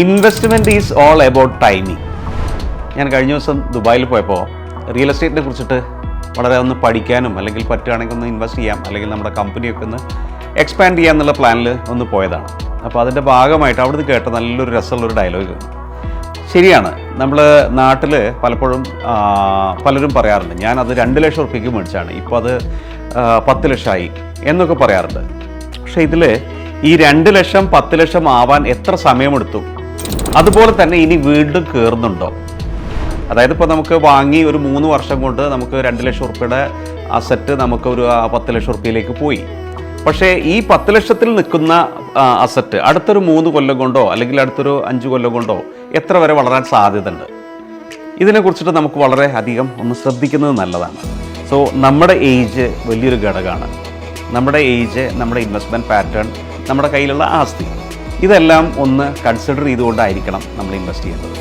Investment is all about timing. ഞാൻ കഴിഞ്ഞ ദിവസം ദുബായിൽ പോയപ്പോൾ റിയൽ എസ്റ്റേറ്റിനെ കുറിച്ചിട്ട് വളരെ ഒന്ന് പഠിക്കാനും അല്ലെങ്കിൽ പറ്റുകയാണെങ്കിൽ ഒന്ന് ഇൻവെസ്റ്റ് ചെയ്യാം അല്ലെങ്കിൽ നമ്മുടെ കമ്പനിയൊക്കെ ഒന്ന് എക്സ്പാൻഡ് ചെയ്യാമെന്നുള്ള പ്ലാനിൽ ഒന്ന് പോയതാണ്. അപ്പോൾ അതിൻ്റെ ഭാഗമായിട്ട് അവിടുന്ന് കേട്ട നല്ലൊരു രസമുള്ളൊരു ഡയലോഗ്. ശരിയാണ്, നമ്മൾ നാട്ടിൽ പലപ്പോഴും പലരും പറയാറുണ്ട് ഞാനത് 2 ലക്ഷം റുപ്യക്ക് മേടിച്ചാണ്, ഇപ്പോൾ അത് 10 ലക്ഷമായി എന്നൊക്കെ പറയാറുണ്ട്. പക്ഷേ ഇതിൽ ഈ 2 ലക്ഷം 10 ലക്ഷം ആവാൻ എത്ര സമയമെടുത്തു, അതുപോലെ തന്നെ ഇനി വീണ്ടും കയറുന്നുണ്ടോ? അതായത് ഇപ്പോൾ നമുക്ക് വാങ്ങി ഒരു 3 വർഷം കൊണ്ട് നമുക്ക് 2 ലക്ഷം റുപ്യയുടെ അസറ്റ് നമുക്ക് ഒരു 10 ലക്ഷം റുപ്യയിലേക്ക് പോയി. പക്ഷേ ഈ 10 ലക്ഷത്തിൽ നിൽക്കുന്ന അസറ്റ് അടുത്തൊരു 3 കൊല്ലം കൊണ്ടോ അല്ലെങ്കിൽ അടുത്തൊരു 5 കൊല്ലം കൊണ്ടോ എത്ര വരെ വളരാൻ സാധ്യതയുണ്ട്? ഇതിനെക്കുറിച്ചിട്ട് നമുക്ക് വളരെ അധികം ഒന്ന് ശ്രദ്ധിക്കുന്നത് നല്ലതാണ്. സോ നമ്മുടെ ഏജ് വലിയൊരു ഘടകമാണ്. നമ്മുടെ ഏജ്, നമ്മുടെ ഇൻവെസ്റ്റ്മെൻറ്റ് പാറ്റേൺ, നമ്മുടെ കയ്യിലുള്ള ആസ്തി, ഇതെല്ലാം ഒന്ന് കൺസിഡർ ചെയ്തുകൊണ്ടായിരിക്കണം നമ്മൾ ഇൻവെസ്റ്റ് ചെയ്യുന്നത്.